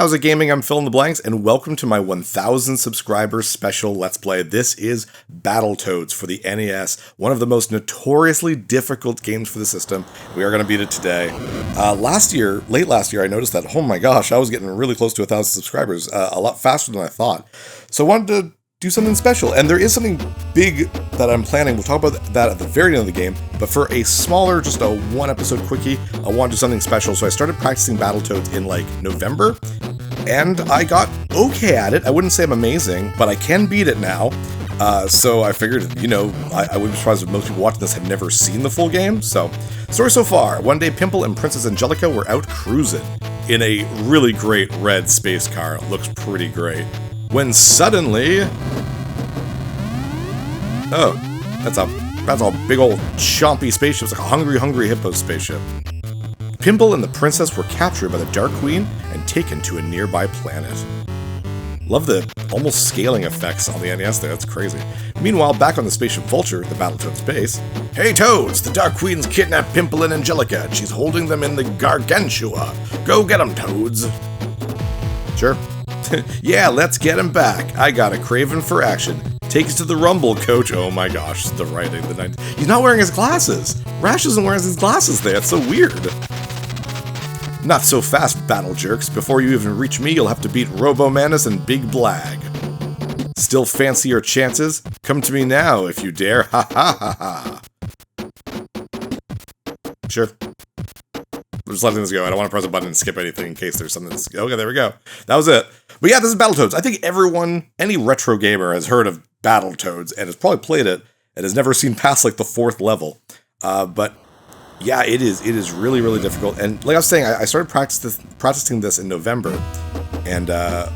How's it gaming? I'm Phil in the Blanks, and welcome to my 1000 subscribers special Let's Play. This is Battletoads for the NES, one of the most notoriously difficult games for the system. We are going to beat it today. Late last year, I noticed that, oh my gosh, I was getting really close to 1000 subscribers, a lot faster than I thought. So I wanted to do something special, and there is something big that I'm planning. We'll talk about that at the very end of the game, but for a smaller, just a one-episode quickie, I want to do something special, so I started practicing Battletoads in, November, and I got okay at it. I wouldn't say I'm amazing, but I can beat it now, so I figured, I wouldn't be surprised if most people watching this have never seen the full game, so story so far. One day, Pimple and Princess Angelica were out cruising in a really great red space car. It looks pretty great. When suddenly... Oh, that's a big old chompy spaceship. It's like a hungry hippo spaceship. Pimple and the princess were captured by the Dark Queen and taken to a nearby planet. Love the almost scaling effects on the NES there, that's crazy. Meanwhile, back on the spaceship Vulture, the Battletoads base, "Hey Toads, the Dark Queen's kidnapped Pimple and Angelica, and she's holding them in the Gargantua. Go get them, Toads." Sure. Yeah, let's get him back. I got a craving for action. Take us to the Rumble, Coach. Oh my gosh, the writing. He's not wearing his glasses. Rash isn't wearing his glasses there. It's so weird. Not so fast, battle jerks. Before you even reach me, you'll have to beat Robo-Manus and Big Blag. Still fancy your chances? Come to me now, if you dare. Ha ha ha ha. Sure. I'm just letting this go. I don't want to press a button and skip anything in case there's something that's... Okay, there we go. That was it. But yeah, this is Battletoads. I think any retro gamer has heard of Battletoads and has probably played it and has never seen past, the 4th level. But yeah, it is really, really difficult. And like I was saying, I started practicing this in November. And I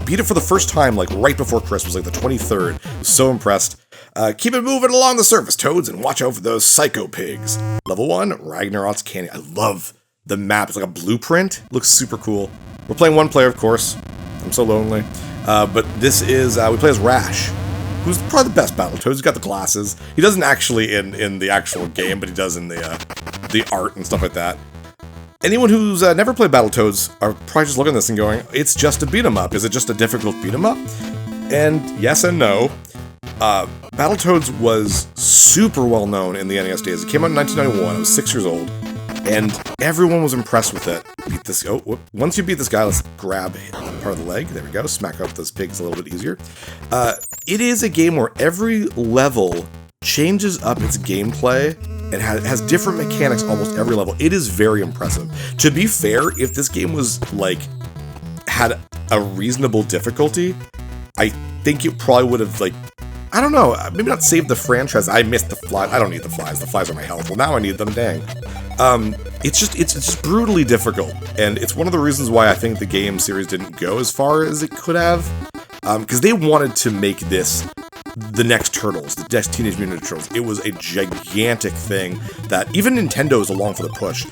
beat it for the first time, right before Christmas, the 23rd. I was so impressed. Keep it moving along the surface, Toads, and watch out for those psycho pigs. Level 1, Ragnarok's Canyon. I love the map. It's like a blueprint. It looks super cool. We're playing one player, of course. I'm so lonely. But this is, we play as Rash, who's probably the best Battletoads. He's got the glasses. He doesn't actually in the actual game, but he does in the art and stuff like that. Anyone who's never played Battletoads are probably just looking at this and going, it's just a beat-em-up. Is it just a difficult beat-em-up? And yes and no. Battletoads was super well known in the NES days. It came out in 1991. I was 6 years old, and everyone was impressed with it. Beat this. Oh, whoop. Once you beat this guy, let's grab part of the leg. There we go. Smack up those pigs a little bit easier. It is a game where every level changes up its gameplay and has different mechanics almost every level. It is very impressive. To be fair, if this game was had a reasonable difficulty, I think it probably would have I don't know, maybe not save the franchise. I missed the flies. I don't need the flies. The flies are my health. Well, now I need them, dang. It's just brutally difficult, and it's one of the reasons why I think the game series didn't go as far as it could have, because they wanted to make this the next Turtles, the next Teenage Mutant Ninja Turtles. It was a gigantic thing that even Nintendo is along for the push.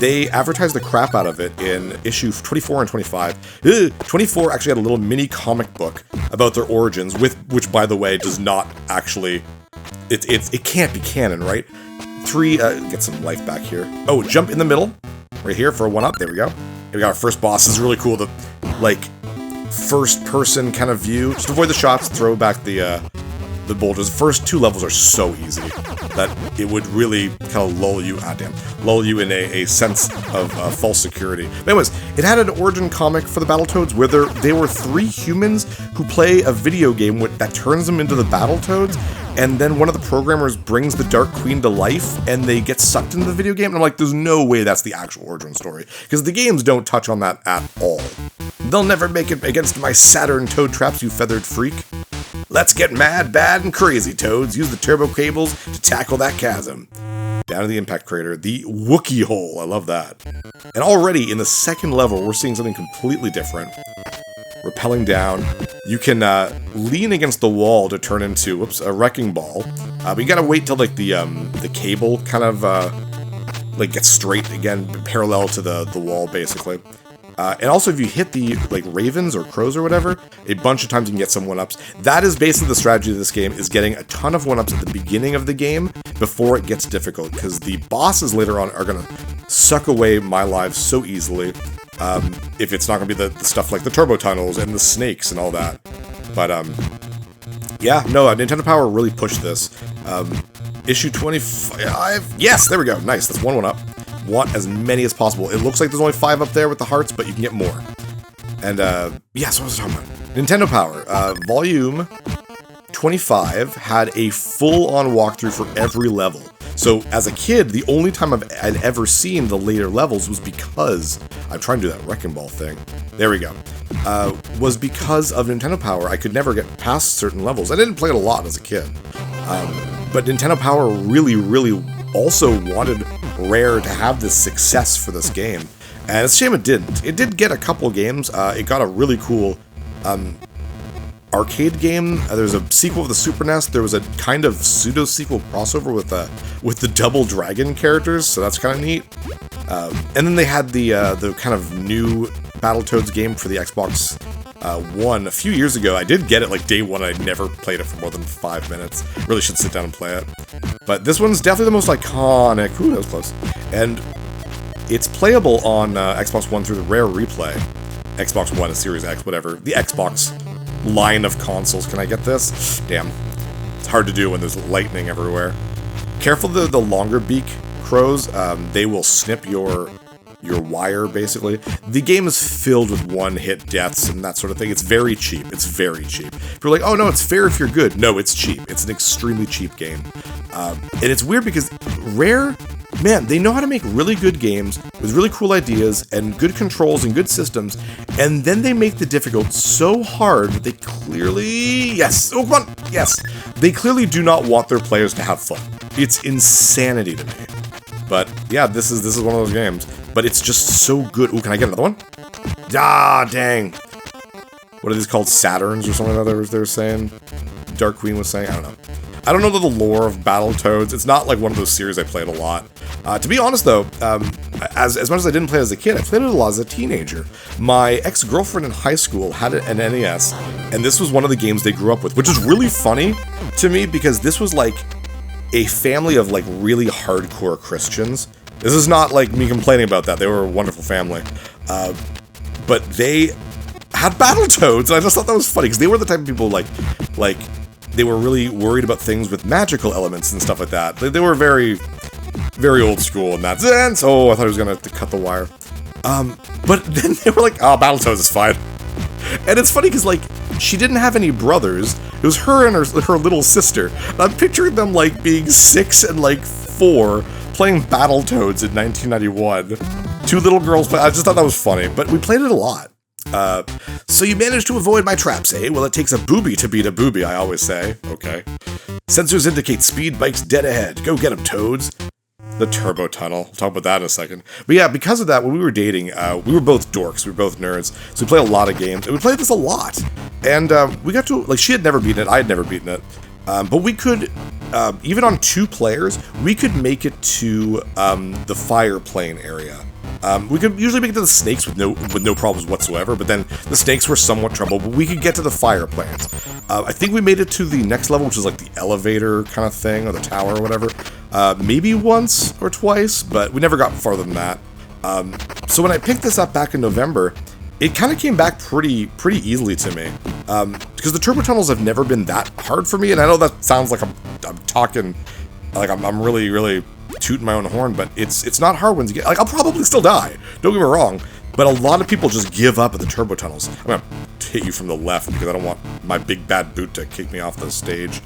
They advertised the crap out of it in issue 24 and 25. 24 actually had a little mini comic book about their origins, which, by the way, does not actually... It can't be canon, right? 3, get some life back here. Oh, jump in the middle, right here for a 1-up. There we go. We got our first boss. This is really cool. The, first-person kind of view. Just avoid the shots, throw back the boulders. The first 2 levels are so easy that it would really kind of lull you in a sense of false security. But anyways, it had an origin comic for the Battletoads where they were 3 humans who play a video game that turns them into the Battletoads, and then one of the programmers brings the Dark Queen to life, and they get sucked into the video game, and I'm like, there's no way that's the actual origin story, because the games don't touch on that at all. They'll never make it against my Saturn toad traps, you feathered freak. Let's get mad, bad, and crazy, Toads. Use the turbo cables to tackle that chasm. Down to the impact crater, the Wookiee hole. I love that. And already in the 2nd level, we're seeing something completely different. Rappelling down, you can lean against the wall to turn into, a wrecking ball. But you gotta wait till the cable kind of gets straight again, parallel to the wall, basically. And also, if you hit the ravens or crows or whatever, a bunch of times you can get some 1-ups. That is basically the strategy of this game, is getting a ton of 1-ups at the beginning of the game before it gets difficult, because the bosses later on are going to suck away my lives so easily. if it's not going to be the stuff like the turbo tunnels and the snakes and all that. But, yeah, no, Nintendo Power really pushed this. Issue 25, yes, there we go, nice, that's one up. Want as many as possible. It looks like there's only 5 up there with the hearts, but you can get more. And, yeah, so what was I talking about? Nintendo Power, Volume 25 had a full-on walkthrough for every level. So, as a kid, the only time I'd ever seen the later levels was because... I'm trying to do that Wrecking Ball thing. There we go. Was because of Nintendo Power. I could never get past certain levels. I didn't play it a lot as a kid. But Nintendo Power really, really also wanted Rare to have this success for this game. And it's a shame it didn't. It did get a couple games. It got a really cool... arcade game. There's a sequel of the Super NES. There was a kind of pseudo-sequel crossover with the Double Dragon characters, so that's kind of neat. And then they had the kind of new Battletoads game for the Xbox One a few years ago. I did get it like day one. I never played it for more than 5 minutes. Really should sit down and play it. But this one's definitely the most iconic. Ooh, that was close. And it's playable on Xbox One through the Rare Replay. Xbox One, Series X, whatever. The Xbox line of consoles. Can I get this? Damn. It's hard to do when there's lightning everywhere. Careful of the longer beak crows. They will snip your wire, basically. The game is filled with one-hit deaths and that sort of thing. It's very cheap. It's very cheap. If you're like, oh no, it's fair if you're good. No, it's cheap. It's an extremely cheap game. And it's weird because Rare... Man, they know how to make really good games with really cool ideas and good controls and good systems, and then they make the difficult so hard that they clearly... Yes! Oh, come on! Yes! They clearly do not want their players to have fun. It's insanity to me. But, yeah, this is one of those games. But it's just so good. Ooh, can I get another one? Ah, dang! What are these called? Saturns or something like that they were saying? Dark Queen was saying? I don't know. I don't know the lore of Battletoads. It's not like one of those series I played a lot. To be honest, though, as much as I didn't play it as a kid, I played it a lot as a teenager. My ex-girlfriend in high school had an NES, and this was one of the games they grew up with, which is really funny to me because this was like a family of like really hardcore Christians. This is not like me complaining about that. They were a wonderful family. But they had Battletoads, and I just thought that was funny because they were the type of people like they were really worried about things with magical elements and stuff like that. They were very, very old school in that sense. Oh, I thought he was going to cut the wire. But then they were like, oh, Battletoads is fine. And it's funny because, like, she didn't have any brothers. It was her and her little sister. And I'm picturing them, like, being 6 and, like, 4, playing Battletoads in 1991. 2 little girls play. I just thought that was funny. But we played it a lot. So you managed to avoid my traps, eh? Well, it takes a booby to beat a booby, I always say. Okay. Sensors indicate speed bikes dead ahead. Go get 'em, Toads. The turbo tunnel. We'll talk about that in a second. But yeah, because of that, when we were dating, we were both dorks. We were both nerds. So we played a lot of games. And we played this a lot. And we got to, like, she had never beaten it. I had never beaten it. But we could, even on 2 players, we could make it to the fire plane area. We could usually make it to the snakes with no problems whatsoever, but then the snakes were somewhat trouble, but we could get to the fire planes. I think we made it to the next level, which is like the elevator kind of thing, or the tower or whatever. Maybe once or twice, but we never got farther than that. So when I picked this up back in November, it kind of came back pretty easily to me. Because the turbo tunnels have never been that hard for me, and I know that sounds like I'm talking, like I'm really tooting my own horn, but it's not hard once you get, like, I'll probably still die, don't get me wrong, but a lot of people just give up at the turbo tunnels. I'm gonna hit you from the left because I don't want my big bad boot to kick me off the stage.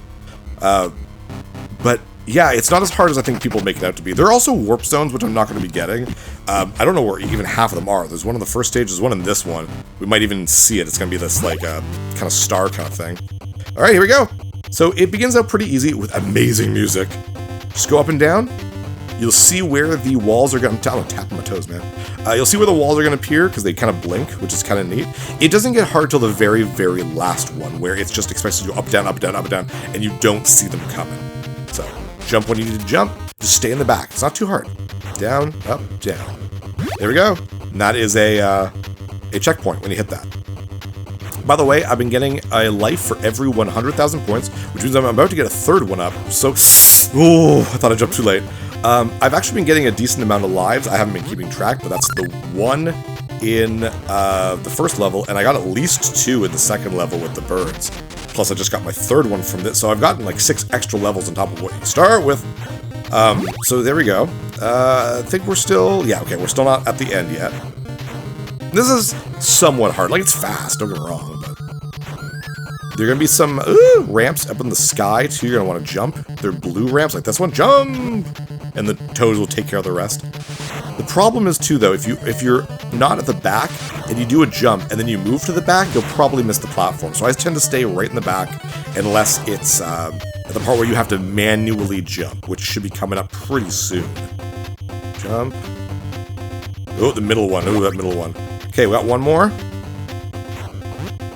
But yeah, it's not as hard as I think people make it out to be. There are also warp zones, which I'm not going to be getting. I don't know where even half of them are. There's one in the first stage, there's one in this one. We might even see it. It's going to be this, like, kind of star kind of thing. Alright, here we go. So it begins out pretty easy with amazing music. Just go up and down. You'll see where the walls are going to... I'm tapping my toes, man. You'll see where the walls are going to appear, because they kind of blink, which is kind of neat. It doesn't get hard till the very, very last one, where it's just expected to go up, down, up, down, up, down, and you don't see them coming. So, jump when you need to jump. Just stay in the back. It's not too hard. Down, up, down. There we go. And that is a checkpoint when you hit that. By the way, I've been getting a life for every 100,000 points, which means I'm about to get a third one up. So, oh, I thought I jumped too late. I've actually been getting a decent amount of lives. I haven't been keeping track, but that's the one in the first level, and I got at least 2 in the second level with the birds. Plus, I just got my 3rd one from this, so I've gotten like 6 extra levels on top of what you start with. So there we go. I think we're still... Yeah, okay, we're still not at the end yet. This is somewhat hard. Like, it's fast, don't get me wrong, but... There are going to be some ramps up in the sky, too. You're going to want to jump. They're blue ramps, like this one. Jump! And the toads will take care of the rest. The problem is, too, though, if you're not at the back, and you do a jump, and then you move to the back, you'll probably miss the platform. So I tend to stay right in the back, unless it's at the part where you have to manually jump, which should be coming up pretty soon. Jump. Oh, the middle one. Oh, that middle one. Okay, we got one more.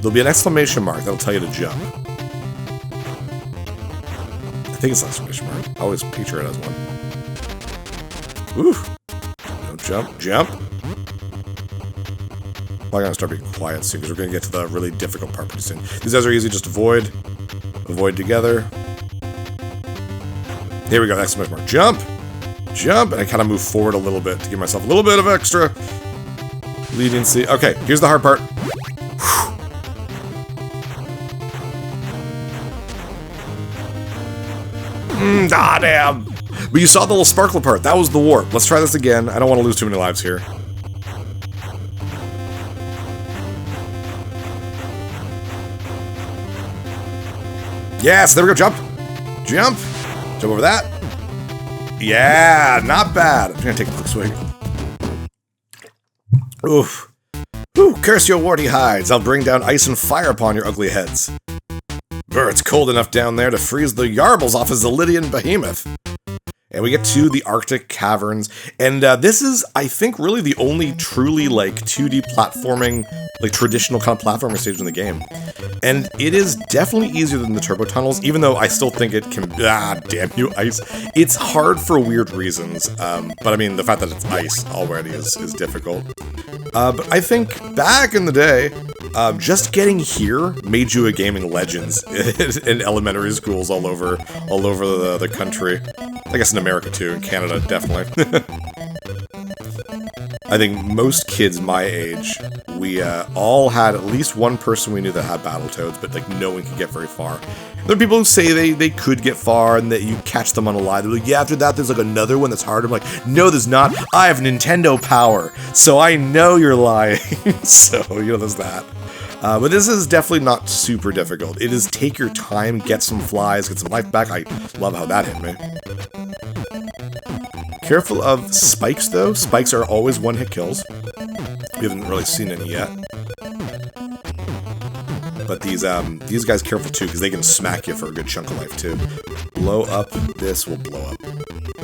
There'll be an exclamation mark that'll tell you to jump. I think it's an exclamation mark. I always picture it as one. Oof. No, jump, jump. Probably gonna start being quiet soon, because we're gonna get to the really difficult part pretty soon. These guys are easy, just avoid. Avoid together. Here we go, exclamation mark. Jump! Jump! And I kind of move forward a little bit to give myself a little bit of extra leniency. Okay, here's the hard part. Ah, damn! But you saw the little sparkle part. That was the warp. Let's try this again. I don't want to lose too many lives here. Yes, there we go. Jump. Jump. Jump over that. Yeah, not bad. I'm just going to take a quick swing. Oof. Ooh, curse your warty hides. I'll bring down ice and fire upon your ugly heads. Brr, it's cold enough down there to freeze the yarbles off a Mazillion behemoth. And we get to the Arctic Caverns, and this is, I think, really the only truly, like, 2D platforming, like, traditional kind of platforming stage in the game. And it is definitely easier than the turbo tunnels, even though I still think it can... Ah, damn you, ice. It's hard for weird reasons, but I mean, the fact that it's ice already is difficult. But I think, back in the day, just getting here made you a gaming legend in elementary schools all over the country. I guess in America too, in Canada definitely. I think most kids my age, we all had at least one person we knew that had Battletoads, but like no one could get very far. There are people who say they could get far and that you catch them on a lie. They're like, yeah, after that there's like another one that's harder. I'm like, no, there's not. I have Nintendo power, so I know you're lying. So, you know, there's that. But this is definitely not super difficult. It is take your time, get some flies, get some life back. I love how that hit me. Careful of spikes, though. Spikes are always one-hit kills. We haven't really seen any yet. But these guys careful, too, because they can smack you for a good chunk of life, too. Blow up. This will blow up.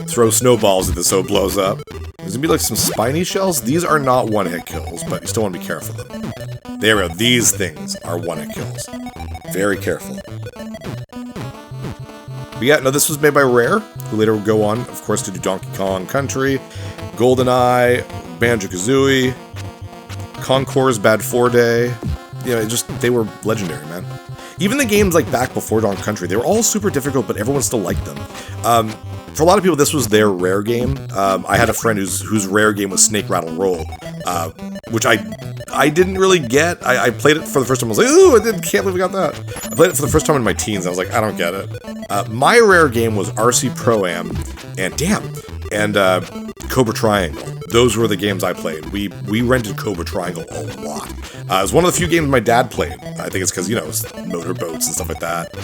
Throw snowballs at this so it blows up. There's gonna be, like, some spiny shells. These are not one-hit kills, but you still want to be careful of them. There we go. These things are one-hit kills. Very careful. But yeah, no, this was made by Rare, who later would go on, of course, to do Donkey Kong Country, GoldenEye, Banjo-Kazooie, Concours Bad 4 Day. You know, they were legendary, man. Even the games like back before Donkey Country, they were all super difficult, but everyone still liked them. For a lot of people, this was their Rare game. I had a friend whose Rare game was Snake Rattle Roll, which I didn't really get. I played it for the first time. I was like, ooh, can't believe I got that. I played it for the first time in my teens. I was like, I don't get it. My Rare game was RC Pro-Am and Cobra Triangle. Those were the games I played. We rented Cobra Triangle a lot. It was one of the few games my dad played. I think it's because, you know, it's motorboats and stuff like that.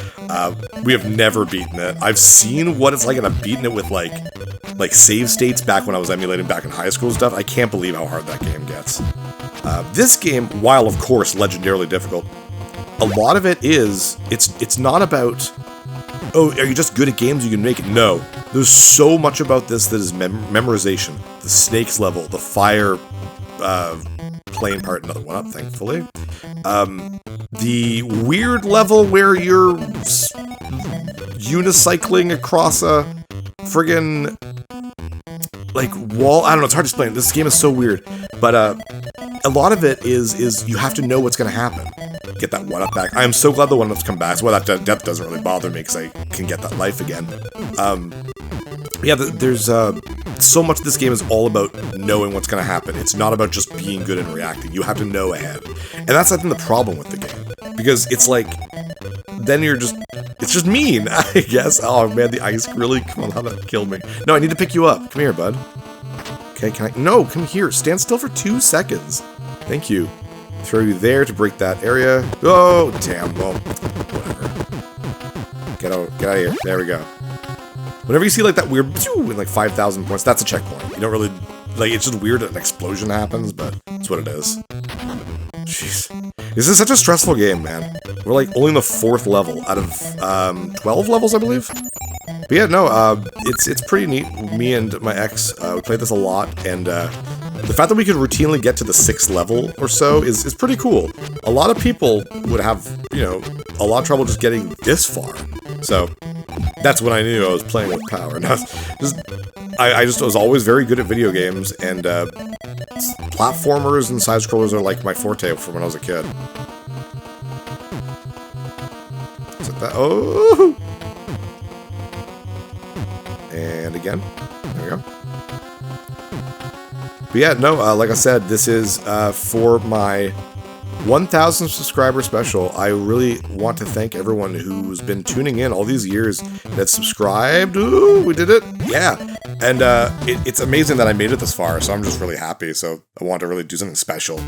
We have never beaten it. I've seen what it's like, and I've beaten it with, like save states back when I was emulating back in high school and stuff. I can't believe how hard that game gets. This game, while of course legendarily difficult, a lot of it is, it's not about, oh, are you just good at games, you can make it? No. There's so much about this that is memorization. The snakes level, the fire plane part, another one up, thankfully. The weird level where you're unicycling across a friggin' like wall. I don't know, it's hard to explain. This game is so weird. But a lot of it is you have to know what's going to happen. Get that one-up back. I am so glad the one-up's come back. So that death doesn't really bother me because I can get that life again. Yeah, there's so much of this game is all about knowing what's going to happen. It's not about just being good and reacting. You have to know ahead. And that's, I think, the problem with the game. Because it's like, then it's just mean, I guess. Oh man, the ice really, come on, how that killed me. No, I need to pick you up. Come here, bud. Okay, no, come here. Stand still for 2 seconds. Thank you. Throw you there to break that area. Oh, damn, well, whatever. Get out of here. There we go. Whenever you see like that weird in like 5,000 points, that's a checkpoint. You don't really, like, it's just weird that an explosion happens, but that's what it is. Jeez. This is such a stressful game, man. We're like only in the 4th level out of 12 levels, I believe. But yeah, no, it's pretty neat. Me and my ex, we played this a lot, and the fact that we could routinely get to the 6th level or so is pretty cool. A lot of people would have, you know, a lot of trouble just getting this far. So that's when I knew I was playing with power. And I just was always very good at video games, and platformers and side-scrollers are like my forte from when I was a kid. Is it that? Oh! And again. There we go. But yeah, no, like I said, this is for my 1,000 subscriber special. I really want to thank everyone who's been tuning in all these years, that's subscribed. Ooh, we did it. Yeah. And it's amazing that I made it this far, so I'm just really happy. So I want to really do something special.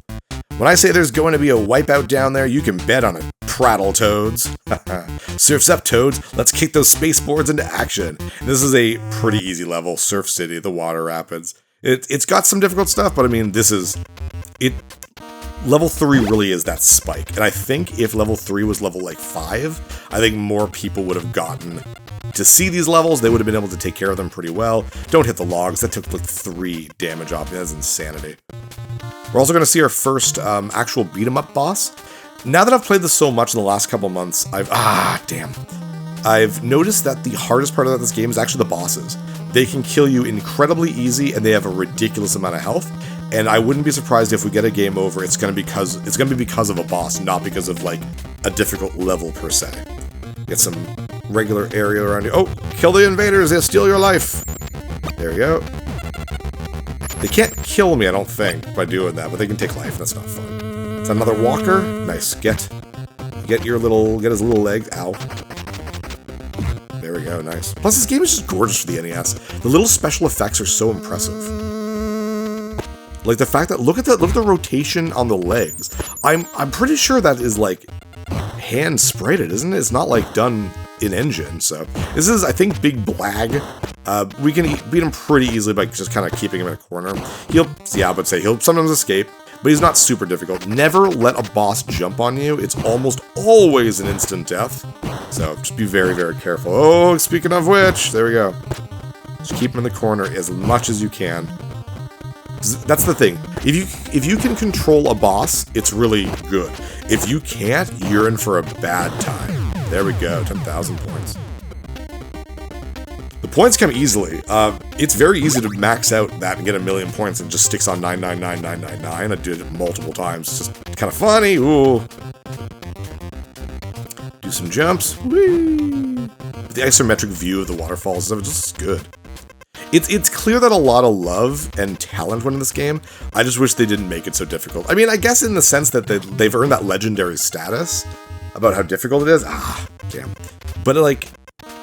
When I say there's going to be a wipeout down there, you can bet on it, Battletoads. Surf's up, Toads. Let's kick those space-boards into action. And this is a pretty easy level, Surf City, the water rapids. It's got some difficult stuff, but I mean, this is... Level 3 really is that spike. And I think if level 3 was level, like, 5, I think more people would have gotten to see these levels. They would have been able to take care of them pretty well. Don't hit the logs. That took, like, 3 damage off me. That's insanity. We're also going to see our first actual beat-em-up boss. Now that I've played this so much in the last couple months, I've noticed that the hardest part of this game is actually the bosses. They can kill you incredibly easy, and they have a ridiculous amount of health. And I wouldn't be surprised if we get a game over, it's gonna be because of a boss, not because of like a difficult level per se. Get some regular area around you. Oh, kill the invaders! They'll steal your life. There you go. They can't kill me, I don't think, by doing that, but they can take life. That's not fun. Is that another walker? Nice. Get his little leg. Ow. There we go. Nice. Plus, this game is just gorgeous for the NES. The little special effects are so impressive. Like the fact that look at the rotation on the legs. I'm pretty sure that is like hand sprayed, isn't it? It's not like done in engine. So this is, I think, Big Blag. We can beat him pretty easily by just kind of keeping him in a corner. He'll sometimes escape, but he's not super difficult. Never let a boss jump on you. It's almost always an instant death. So just be very, very careful. Oh, speaking of which, there we go. Just keep him in the corner as much as you can. That's the thing. If you can control a boss, it's really good. If you can't, you're in for a bad time. There we go, 10,000 points. The points come easily. It's very easy to max out that and get 1,000,000 points and just sticks on 999,999. I did it multiple times. It's just kind of funny. Ooh. Do some jumps. Whee! The isometric view of the waterfalls is just good. It's clear that a lot of love and talent went in this game. I just wish they didn't make it so difficult. I mean, I guess in the sense that they've earned that legendary status about how difficult it is. Ah, damn. But like,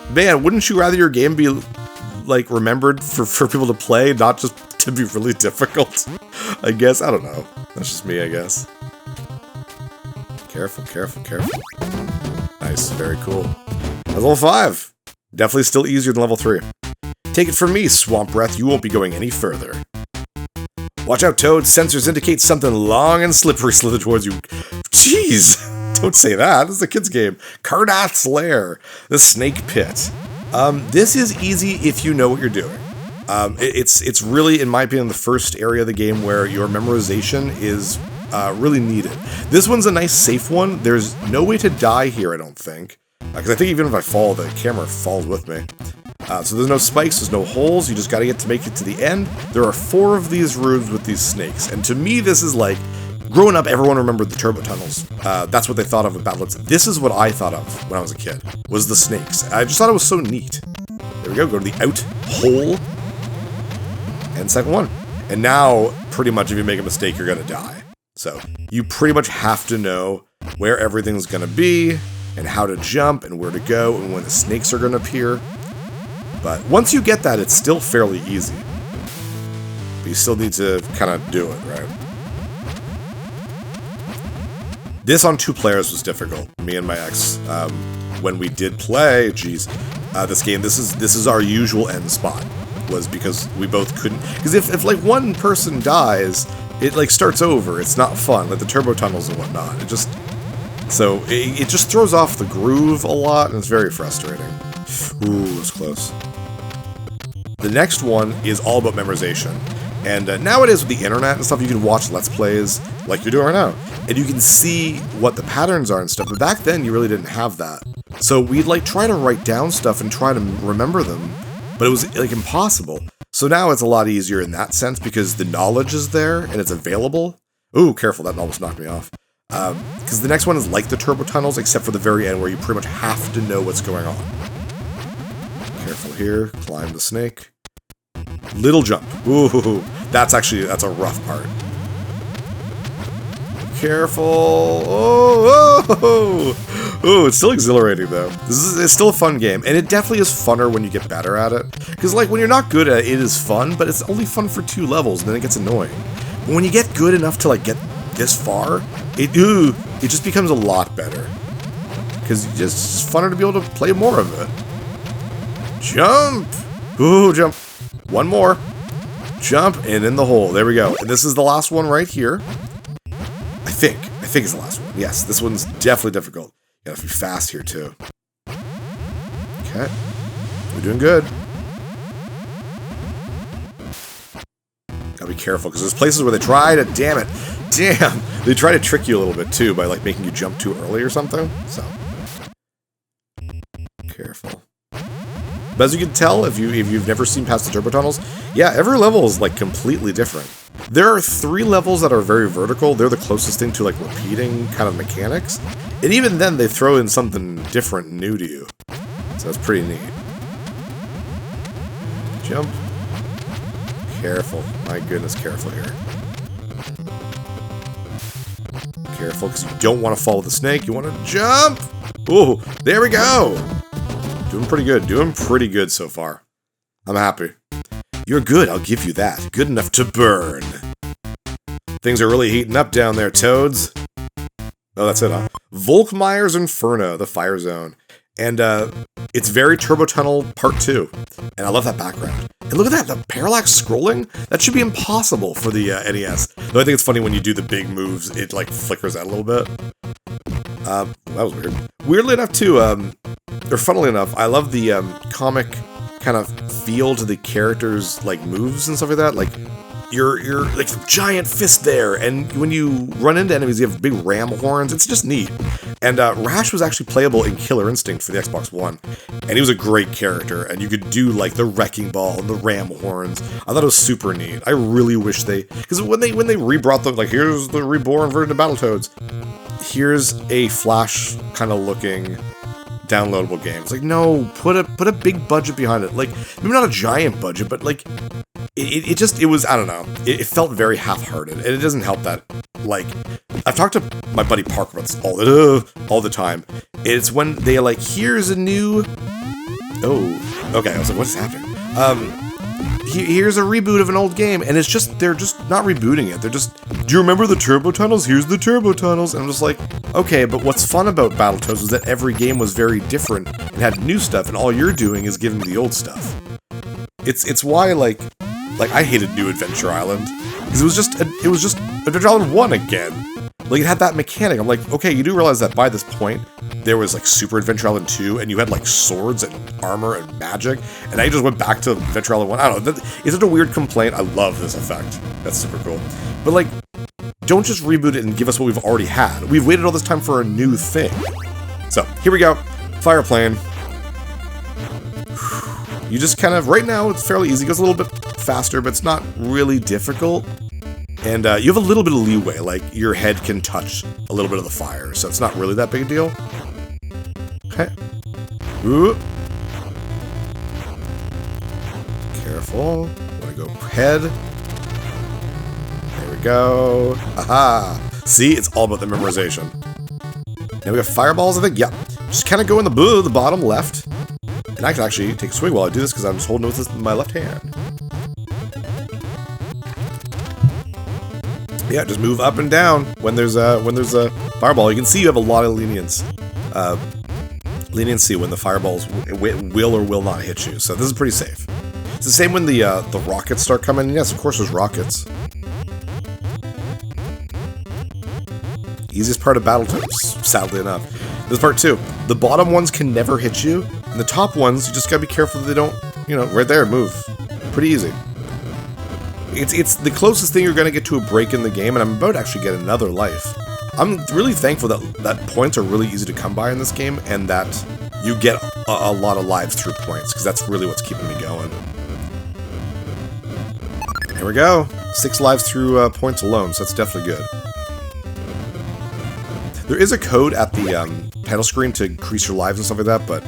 man, wouldn't you rather your game be like remembered for people to play, not just to be really difficult? I guess. I don't know. That's just me, I guess. Careful, careful, careful. Nice, very cool. That's level 5. Definitely still easier than level 3. Take it from me, Swamp Breath, you won't be going any further. Watch out, Toad. Sensors indicate something long and slippery slither towards you. Jeez! Don't say that. This is a kid's game. Cardath's Lair. The Snake Pit. This is easy if you know what you're doing. It's really, in my opinion, the first area of the game where your memorization is really needed. This one's a nice, safe one. There's no way to die here, I don't think. Because I think even if I fall, the camera falls with me. So there's no spikes, there's no holes, you just gotta make it to the end. There are 4 of these rooms with these snakes, and to me this is like, growing up everyone remembered the turbo tunnels. That's what they thought of with Battletoads. This is what I thought of when I was a kid, was the snakes. I just thought it was so neat. There we go to the out hole. and second one. And now, pretty much, if you make a mistake, you're gonna die. So, you pretty much have to know where everything's gonna be, and how to jump, and where to go, and when the snakes are gonna appear. But once you get that, it's still fairly easy. But you still need to kind of do it, right? This on 2 players was difficult. Me and my ex, when we did play, this game, this is our usual end spot. Was because we both couldn't. Because if like one person dies, it like starts over. It's not fun, like the turbo tunnels and whatnot. It just throws off the groove a lot, and it's very frustrating. Ooh, it was close. The next one is all about memorization. And nowadays with the internet and stuff, you can watch Let's Plays like you're doing right now. And you can see what the patterns are and stuff. But back then, you really didn't have that. So we'd like try to write down stuff and try to remember them. But it was like impossible. So now it's a lot easier in that sense because the knowledge is there and it's available. Ooh, careful, that almost knocked me off. Because the next one is like the turbo tunnels, except for the very end where you pretty much have to know what's going on. Careful here, climb the snake. Little jump. Ooh, that's a rough part. Careful. Oh, it's still exhilarating though. It's still a fun game, and it definitely is funner when you get better at it. Because like when you're not good at it, it is fun, but it's only fun for 2 levels, and then it gets annoying. But when you get good enough to like get this far, it just becomes a lot better. Because it's just funner to be able to play more of it. Jump! Ooh, jump. One more. Jump, and in the hole. There we go. And this is the last one right here. I think it's the last one. Yes, this one's definitely difficult. You gotta be fast here, too. Okay. We're doing good. Gotta be careful, because there's places where they try to... Damn! They try to trick you a little bit, too, by, like, making you jump too early or something. So. Careful. But as you can tell, if you've never seen past the turbo tunnels, yeah, every level is, like, completely different. There are 3 levels that are very vertical. They're the closest thing to, like, repeating kind of mechanics. And even then, they throw in something different and new to you. So it's pretty neat. Jump. Careful. My goodness, careful here. Careful, because you don't want to follow the snake. You want to jump! Ooh, there we go! Doing pretty good. Doing pretty good so far. I'm happy. You're good, I'll give you that. Good enough to burn. Things are really heating up down there, Toads. Oh, that's it, huh? Volkmeyer's Inferno, the fire zone. And, it's very Turbo Tunnel Part 2. And I love that background. And look at that, the parallax scrolling? That should be impossible for the NES. Though I think it's funny when you do the big moves, it, like, flickers out a little bit. That was weird. Weirdly enough, too, or funnily enough, I love the, comic kind of feel to the characters' like moves and stuff like that. Like you're like giant fist there, and when you run into enemies, you have big ram horns. It's just neat. And Rash was actually playable in Killer Instinct for the Xbox One, and he was a great character. And you could do like the wrecking ball and the ram horns. I thought it was super neat. I really wish because when they rebrought them, like here's the reborn version of Battletoads. Here's a Flash kind of looking downloadable game. It's like, no, put a big budget behind it. Like, maybe not a giant budget, but like, it was, I don't know, it felt very half-hearted, and it doesn't help that, like, I've talked to my buddy Parker about this all the time. It's when they like, here's a new, oh, okay, I was like, what's happening? Here's a reboot of an old game, and it's just, they're just not rebooting it. They're just, do you remember the Turbo Tunnels? Here's the Turbo Tunnels. And I'm just like, okay, but what's fun about Battletoads was that every game was very different and had new stuff, and all you're doing is giving me the old stuff. It's why, like I hated New Adventure Island, because it was just Adventure Island 1 again. Like, it had that mechanic. I'm like, okay, you do realize that by this point, there was, like, Super Adventure Island 2, and you had, like, swords and armor and magic, and I just went back to Adventure Island 1. I don't know, it's such a weird complaint. I love this effect. That's super cool. But, like, don't just reboot it and give us what we've already had. We've waited all this time for a new thing. So, here we go. Fire plane. You just kind of, right now, it's fairly easy. It goes a little bit faster, but it's not really difficult. And you have a little bit of leeway, like your head can touch a little bit of the fire, so it's not really that big a deal. Okay. Ooh. Careful. Want to go head. There we go. Aha! See, it's all about the memorization. Now we got fireballs, I think. Yep. Just kind of go in the bottom left. And I can actually take a swing while I do this because I'm just holding with my left hand. Yeah, just move up and down when there's a fireball. You can see you have a lot of leniency when the fireballs will or will not hit you. So this is pretty safe. It's the same when the rockets start coming. Yes, of course there's rockets. Easiest part of Battletoads, sadly enough. This part too. The bottom ones can never hit you, and the top ones, you just gotta be careful that they don't, you know, right there, move. Pretty easy. It's the closest thing you're gonna get to a break in the game, and I'm about to actually get another life. I'm really thankful that points are really easy to come by in this game, and that you get a lot of lives through points, because that's really what's keeping me going. Here we go. 6 lives through points alone, so that's definitely good. There is a code at the title screen to increase your lives and stuff like that, but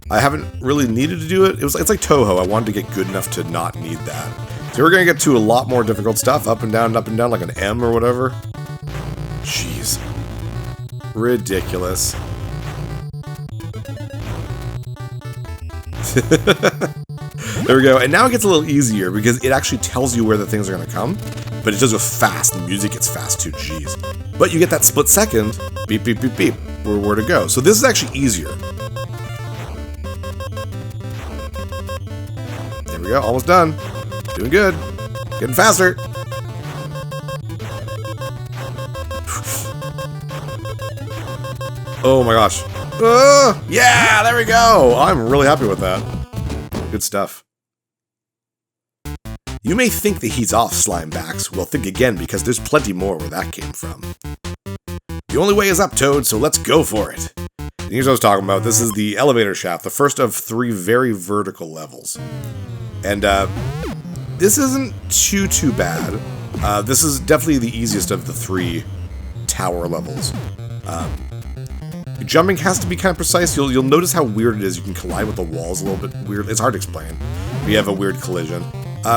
I haven't really needed to do it. It's like Toho. I wanted to get good enough to not need that. So we're going to get to a lot more difficult stuff, up and down, like an M or whatever. Jeez. Ridiculous. There we go. And now it gets a little easier because it actually tells you where the things are going to come, but it does go fast. The music gets fast too. Jeez. But you get that split second, beep, beep, beep, beep, where to go. So this is actually easier. There we go. Almost done. Doing good. Getting faster. Oh my gosh. Yeah, there we go. I'm really happy with that. Good stuff. You may think that he's off, Slimebacks. Well, think again, because there's plenty more where that came from. The only way is up, Toad, so let's go for it. And here's what I was talking about. This is the elevator shaft, the first of 3 very vertical levels. And, this isn't too bad. This is definitely the easiest of the 3 tower levels. Jumping has to be kind of precise. You'll notice how weird it is. You can collide with the walls a little bit weird. It's hard to explain. We have a weird collision.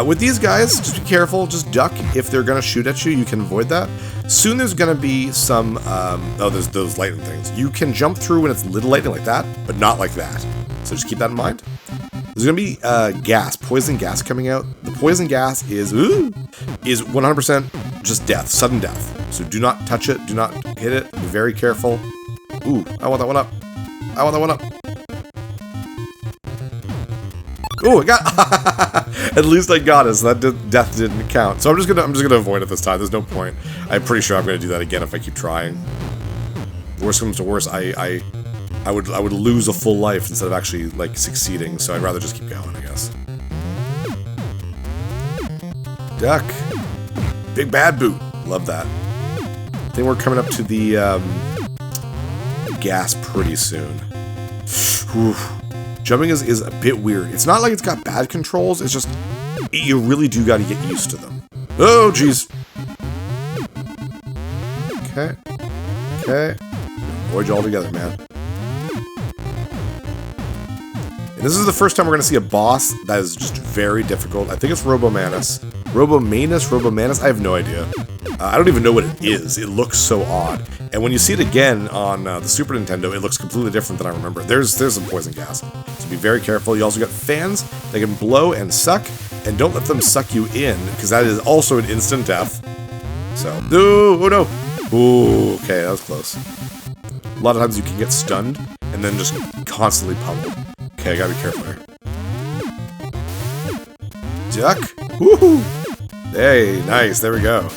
With these guys, just be careful. Just duck. If they're going to shoot at you, you can avoid that. Soon there's going to be some... there's those lightning things. You can jump through when it's little lightning like that, but not like that. So just keep that in mind. There's going to be gas, poison gas coming out. The poison gas is 100% just death, sudden death. So do not touch it. Do not hit it. Be very careful. Ooh, I want that one up. I want that one up. Oh, I got. At least I got it. So that death didn't count. So I'm just gonna avoid it this time. There's no point. I'm pretty sure I'm gonna do that again if I keep trying. Worst comes to worst, I would lose a full life instead of actually like succeeding. So I'd rather just keep going, I guess. Duck. Big bad boot. Love that. I think we're coming up to the gas pretty soon. Whew. Jumping is a bit weird. It's not like it's got bad controls, it's just you really do gotta get used to them. Oh, jeez. Okay. Okay. Avoid you all together, man. And this is the first time we're gonna see a boss that is just very difficult. I think it's Robomanus. Robomanus? I have no idea. I don't even know what it is. It looks so odd. And when you see it again on the Super Nintendo, it looks completely different than I remember. There's some poison gas. So be very careful. You also got fans that can blow and suck, and don't let them suck you in, because that is also an instant death. So, oh no! Ooh, okay, that was close. A lot of times you can get stunned, and then just constantly pummeled. Okay, I gotta be careful here. Duck! Woohoo! Hey, nice, there we go.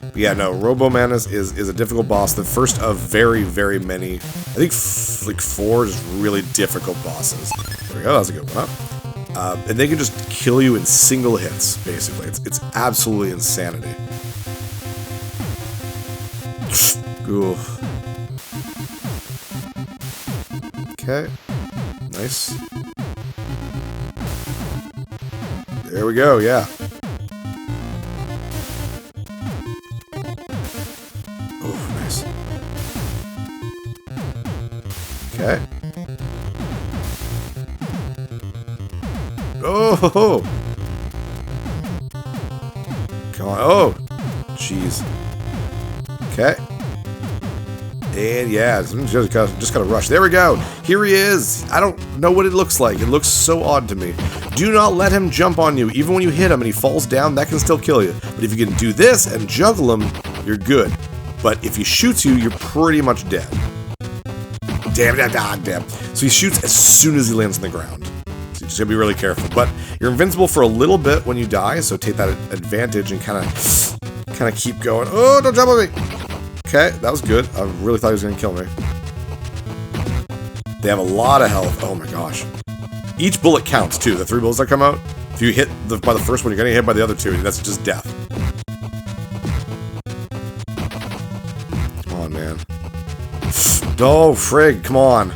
But yeah, no, Robomanus is a difficult boss. The first of very, very many. I think like 4 just really difficult bosses. There we go, that's a good one up. And they can just kill you in single hits, basically. It's absolutely insanity. Oof. Okay, nice. There we go, yeah. Oh, nice. Okay. Oh, ho, ho. Come on. Oh, jeez. Okay. And yeah, just gotta rush. There we go. Here he is. I don't know what it looks like. It looks so odd to me. Do not let him jump on you. Even when you hit him and he falls down, that can still kill you. But if you can do this and juggle him, you're good. But if he shoots you, you're pretty much dead. Damn. So he shoots as soon as he lands on the ground. So you just gotta be really careful. But you're invincible for a little bit when you die, so take that advantage and kind of keep going. Oh, don't jump on me. Okay, that was good. I really thought he was going to kill me. They have a lot of health. Oh my gosh. Each bullet counts, too. The 3 bullets that come out. If you hit by the first one, you're going to get hit by the other 2. That's just death. Come on, man. Oh, frig. Come on.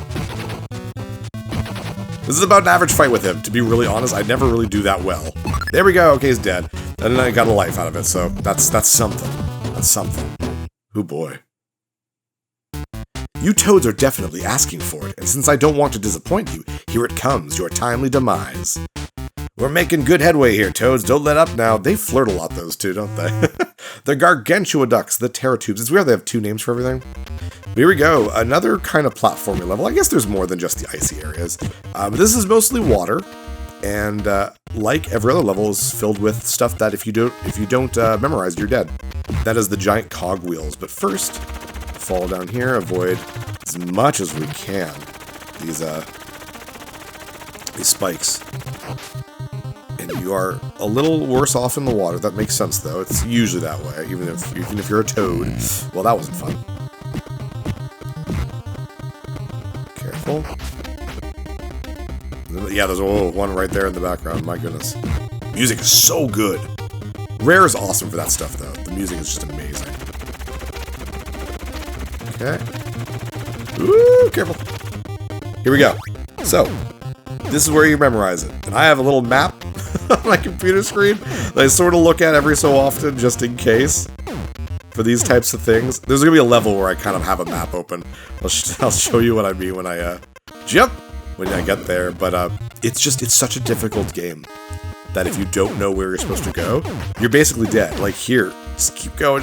This is about an average fight with him. To be really honest, I never really do that well. There we go. Okay, he's dead. And then I got a life out of it, so that's something. That's something. Oh boy. You toads are definitely asking for it, and since I don't want to disappoint you, here it comes, your timely demise. We're making good headway here, toads. Don't let up now. They flirt a lot, those two, don't they? The Gargantua ducks, the Terratubes. It's weird they have 2 names for everything. But here we go. Another kind of platforming level. I guess there's more than just the icy areas. But this is mostly water, and like every other level, is filled with stuff that if you don't memorize, you're dead. That is the giant cogwheels. But first, fall down here, avoid as much as we can these spikes. And you are a little worse off in the water. That makes sense, though. It's usually that way, even if you're a toad. Well, that wasn't fun. Careful. Yeah, there's one right there in the background. My goodness. Music is so good. Rare is awesome for that stuff, though. The music is just amazing. Okay. Ooh, careful. Here we go. So, this is where you memorize it. And I have a little map on my computer screen that I sort of look at every so often, just in case, for these types of things. There's going to be a level where I kind of have a map open. I'll show you what I mean when I jump. When I get there, but it's such a difficult game that if you don't know where you're supposed to go, you're basically dead. Like here, just keep going,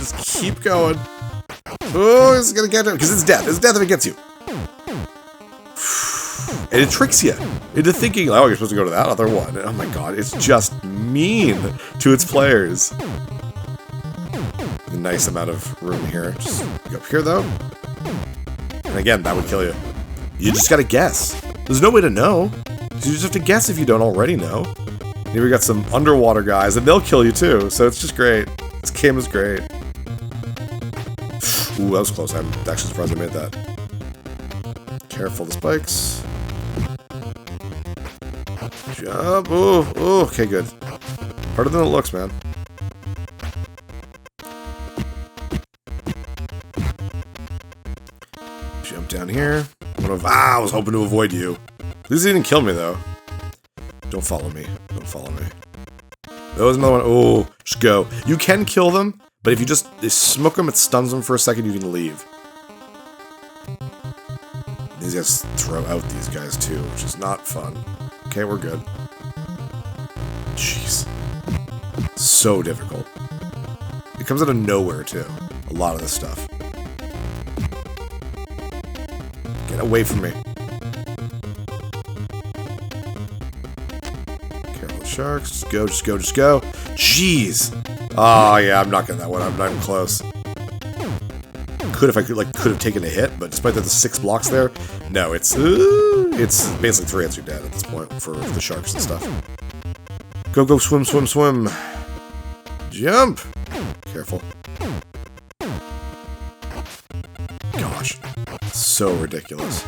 Oh, it's gonna get it because it's death. It's death if it gets you, and it tricks you into thinking, oh, you're supposed to go to that other one. And oh my god, it's just mean to its players. A nice amount of room here. Just go up here though, and again, that would kill you. You just gotta guess. There's no way to know. You just have to guess if you don't already know. Here we got some underwater guys, and they'll kill you too, so it's just great. This game is great. Ooh, that was close. I'm actually surprised I made that. Careful, the spikes. Jump. Ooh, okay, good. Harder than it looks, man. Jump down here. I was hoping to avoid you. Please didn't kill me, though. Don't follow me. Don't follow me. There was another one. Oh, just go. You can kill them, but if you just smoke them, it stuns them for a second, you can leave. These guys throw out these guys, too, which is not fun. Okay, we're good. Jeez. So difficult. It comes out of nowhere, too. A lot of this stuff. Get away from me. Careful, sharks. Just go, just go, just go. Jeez. Oh, yeah, I'm not getting that one. I'm not even close. Could have taken a hit, but despite that the 6 blocks there, no, it's basically 3 hits you're dead at this point for the sharks and stuff. Go, go, swim, swim, swim. Jump. Careful. Gosh. So ridiculous.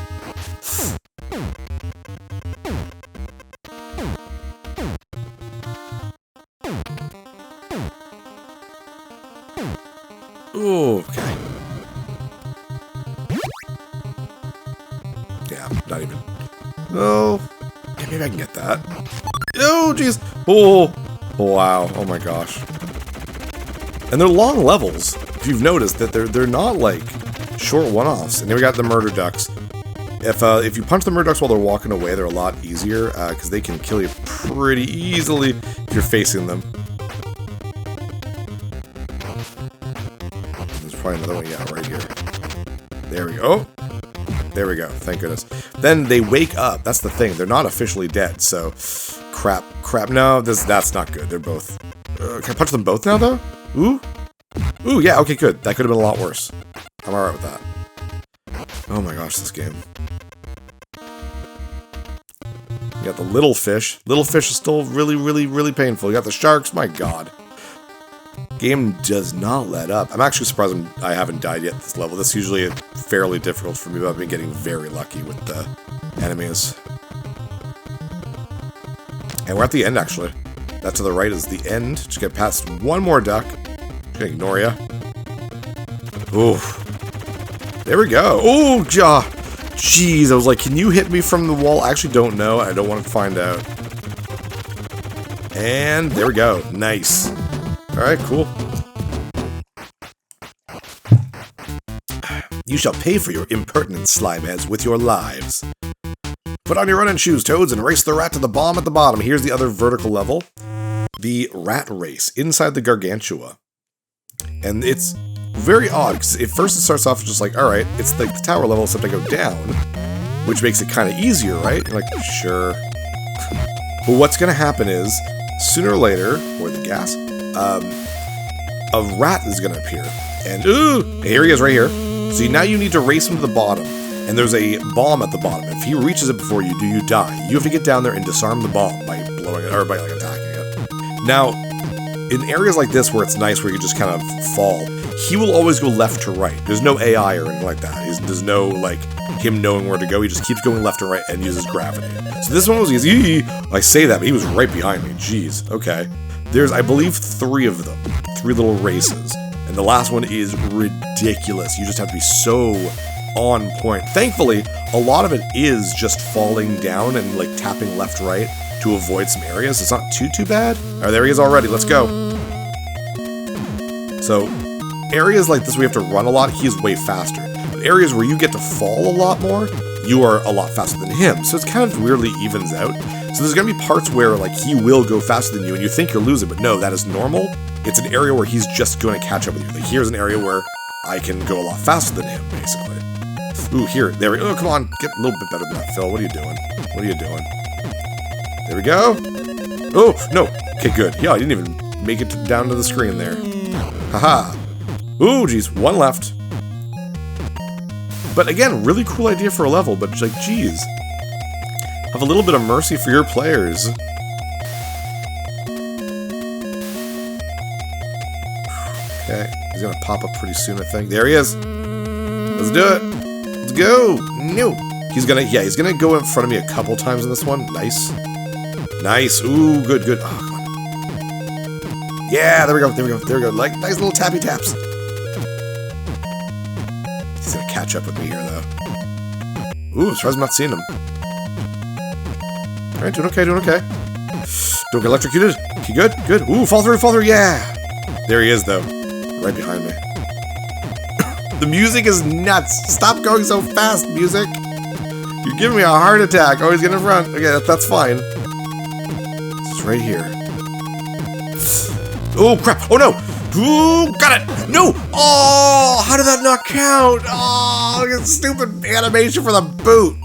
Ooh, okay. Yeah, not even. Oh, yeah, maybe I can get that. Oh, jeez. Oh, wow. Oh my gosh. And they're long levels. If you've noticed that they're not like short one-offs. And then we got the murder ducks. If you punch the Murdochs while they're walking away, they're a lot easier, because they can kill you pretty easily if you're facing them. There's probably another one, yeah, right here. There we go. There we go, thank goodness. Then they wake up, that's the thing, they're not officially dead, so... Crap, no, that's not good, they're both... can I punch them both now, though? Ooh? Ooh, yeah, okay, good. That could have been a lot worse. I'm alright with that. Oh my gosh, this game. You got the little fish. Little fish is still really painful. You got the sharks, my god. Game does not let up. I'm actually surprised I haven't died yet at this level. This is usually fairly difficult for me, but I've been getting very lucky with the enemies. And we're at the end, actually. That to the right is the end. Just get past one more duck. Just gonna ignore ya. Ooh. There we go. Ooh, jeez, I was like, can you hit me from the wall? I actually don't know. I don't want to find out. And there we go. Nice. Alright, cool. You shall pay for your impertinent slimeheads with your lives. Put on your running shoes, Toads, and race the rat to the bomb at the bottom. Here's the other vertical level. The rat race inside the Gargantua. And it's very odd, because at first it starts off just like, alright, it's like the tower level, except I go down, which makes it kind of easier, right? You're like, sure. But what's going to happen is, sooner or later, or the gas, a rat is going to appear. And, ooh, here he is right here. So now you need to race him to the bottom. And there's a bomb at the bottom. If he reaches it before you do, you die. You have to get down there and disarm the bomb by blowing it, or by like attacking it. Now, in areas like this where it's nice, where you just kind of fall, he will always go left to right. There's no AI or anything like that. There's no, like, him knowing where to go. He just keeps going left and right and uses gravity. So this one was easy. I say that, but he was right behind me. Jeez. Okay. There's, I believe, 3 of them. 3 little races. And the last one is ridiculous. You just have to be so on point. Thankfully, a lot of it is just falling down and, like, tapping left, right to avoid some areas. It's not too bad. Alright, there he is already. Let's go. So, areas like this where you have to run a lot, he is way faster. But areas where you get to fall a lot more, you are a lot faster than him. So it's kind of weirdly evens out. So there's going to be parts where, like, he will go faster than you and you think you're losing, but no, that is normal. It's an area where he's just going to catch up with you. Like, here's an area where I can go a lot faster than him, basically. Ooh, here, there we go. Oh, come on, get a little bit better than that, Phil. What are you doing? What are you doing? There we go. Oh, no. Okay, good. Yeah, I didn't even make it down to the screen there. Haha. Ooh, geez, 1 left. But again, really cool idea for a level, but like, geez. Have a little bit of mercy for your players. Okay, he's gonna pop up pretty soon, I think. There he is. Let's do it. Let's go. No. He's gonna go in front of me a couple times in this one. Nice. Nice. Ooh, good. Oh, come on. Yeah, there we go. Like, nice little tappy taps. He's gonna catch up with me here, though. Ooh, I'm surprised I'm not seeing him. Alright, doing okay. Don't get electrocuted. Okay, good. Ooh, fall through, yeah! There he is, though. Right behind me. The music is nuts. Stop going so fast, music. You're giving me a heart attack. Oh, he's getting in front. Okay, that's fine. It's right here. Oh, crap. Oh, no. Ooh, got it. No. Oh, how did that not count? Oh, look at the stupid animation for the boot.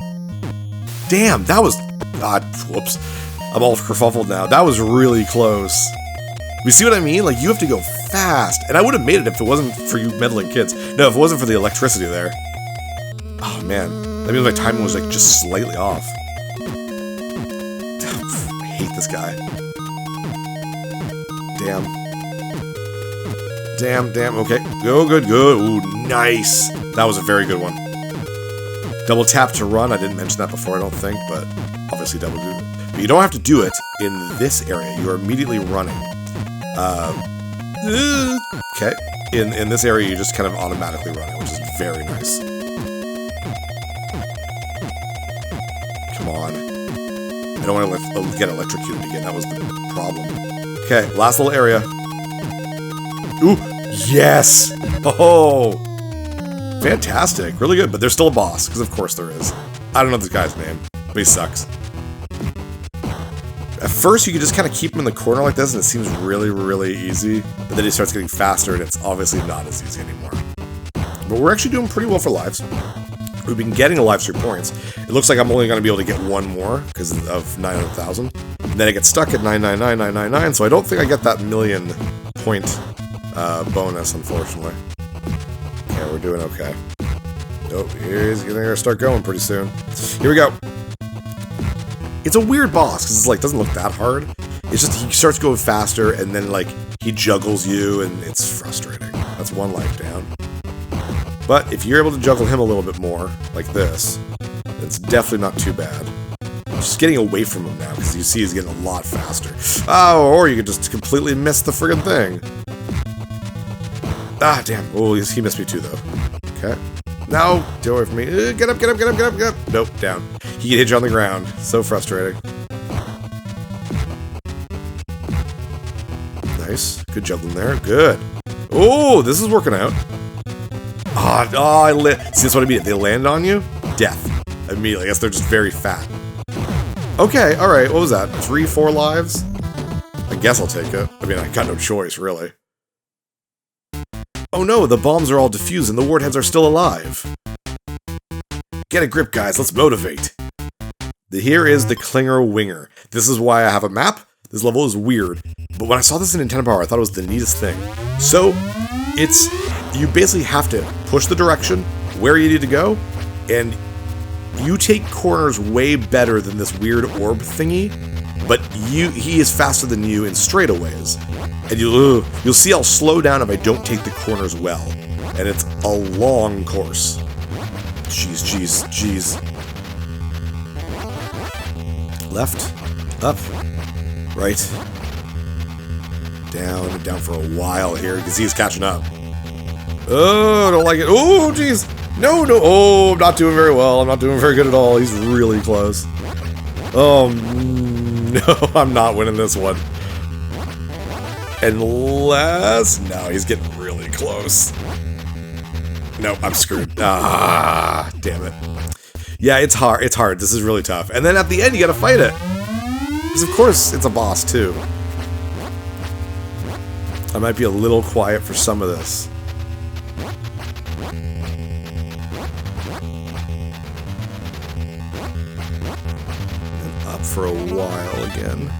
Damn, that was... God, whoops. I'm all kerfuffled now. That was really close. You see what I mean? Like, you have to go fast. And I would have made it if it wasn't for you meddling kids. No, if it wasn't for the electricity there. Oh, man. That means my timing was, like, just slightly off. I hate this guy. Damn. Okay. Go, good. Ooh, nice. That was a very good one. Double tap to run. I didn't mention that before, I don't think, but obviously double do. But you don't have to do it in this area. You are immediately running. Okay. In this area, you just kind of automatically run it, which is very nice. Come on. I don't want to get electrocuted again. That was the problem. Okay, last little area. Ooh, yes! Oh! Fantastic. Really good, but there's still a boss, because of course there is. I don't know this guy's name, but he sucks. At first, you can just kind of keep him in the corner like this, and it seems really, really easy. But then he starts getting faster, and it's obviously not as easy anymore. But we're actually doing pretty well for lives. We've been getting a life stream points. It looks like I'm only going to be able to get one more because of 900,000. And then I get stuck at 999,999, so I don't think I get that million point bonus, unfortunately. Okay, we're doing okay. Oh, he's going to start going pretty soon. Here we go. It's a weird boss, because it's like, doesn't look that hard. It's just, he starts going faster, and then, like, he juggles you, and it's frustrating. That's one life down. But if you're able to juggle him a little bit more, like this, it's definitely not too bad. Just getting away from him now, because you see he's getting a lot faster. Oh, or you could just completely miss the friggin' thing. Ah, damn. Oh, he missed me too, though. Okay. No, get away from me. Get up, get up, get up, get up, get up. Nope, down. He can hit you on the ground. So frustrating. Nice. Good juggling there. Good. Oh, this is working out. See, that's what I mean. If they land on you, death. Immediately. I guess they're just very fat. Okay, alright. What was that? 3, 4 lives? I guess I'll take it. I mean, I got no choice, really. Oh no, the bombs are all defused and the wartheads are still alive. Get a grip, guys. Let's motivate. Here is the Klinger Winger. This is why I have a map. This level is weird. But when I saw this in Nintendo Power, I thought it was the neatest thing. So, you basically have to push the direction where you need to go, and you take corners way better than this weird orb thingy, but he is faster than you in straightaways. And you'll see I'll slow down if I don't take the corners well. And it's a long course. Jeez, jeez, jeez. Left, up, right, down for a while here, because he's catching up. Oh, I don't like it. Oh, jeez. No. Oh, I'm not doing very well. I'm not doing very good at all. He's really close. Oh, no, I'm not winning this one. Unless... No, he's getting really close. No, I'm screwed. Ah, damn it. Yeah, it's hard. It's hard. This is really tough. And then at the end, you gotta fight it. Because, of course, it's a boss, too. I might be a little quiet for some of this. And up for a while again.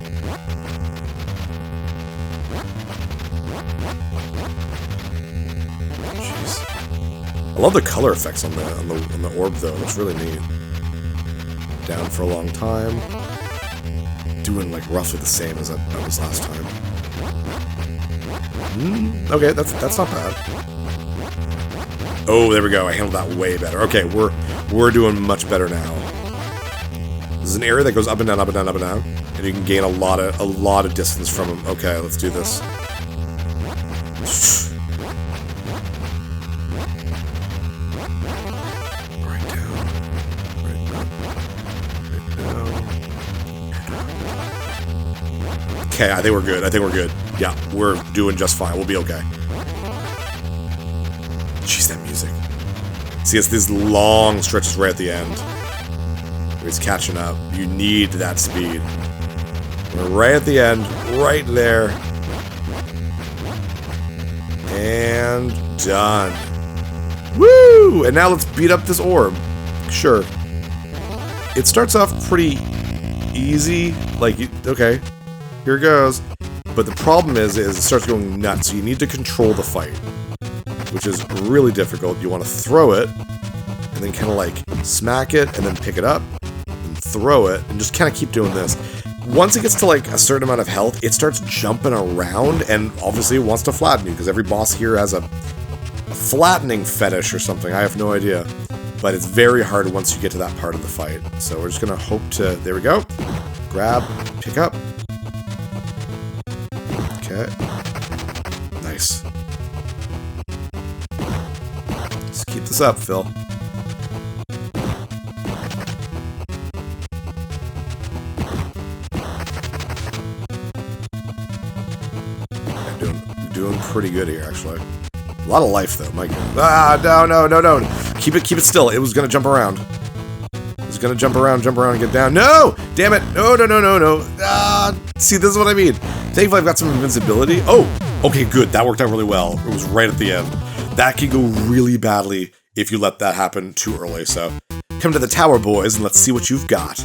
I love the color effects on the orb, though. It's really neat. Down for a long time. Doing, like, roughly the same as I was last time. Okay, that's not bad. Oh, there we go. I handled that way better. Okay, we're doing much better now. This is an area that goes up and down, up and down, up and down, and you can gain a lot of distance from him. Okay, let's do this. Okay, I think we're good. Yeah, we're doing just fine. We'll be okay. Jeez, that music. See, it's these long stretches right at the end. Where he's catching up. You need that speed. We're right at the end. Right there. And done. Woo! And now let's beat up this orb. Sure. It starts off pretty easy. Like, okay. Here it goes. But the problem is it starts going nuts, so you need to control the fight. Which is really difficult. You want to throw it, and then kind of like smack it, and then pick it up, and throw it, and just kind of keep doing this. Once it gets to like a certain amount of health, it starts jumping around, and obviously it wants to flatten you, because every boss here has a flattening fetish or something. I have no idea. But it's very hard once you get to that part of the fight. So we're just going to hope to... There we go. Grab, pick up. Okay. Nice. Just keep this up, Phil. I'm doing pretty good here, actually. A lot of life, though. My God. Ah, no. Keep it still. It was gonna jump around. gonna jump around and get down. No! Damn it! No. See, this is what I mean. Thankfully, I've got some invincibility. Oh! Okay, good. That worked out really well. It was right at the end. That can go really badly if you let that happen too early, so... Come to the tower, boys, and let's see what you've got.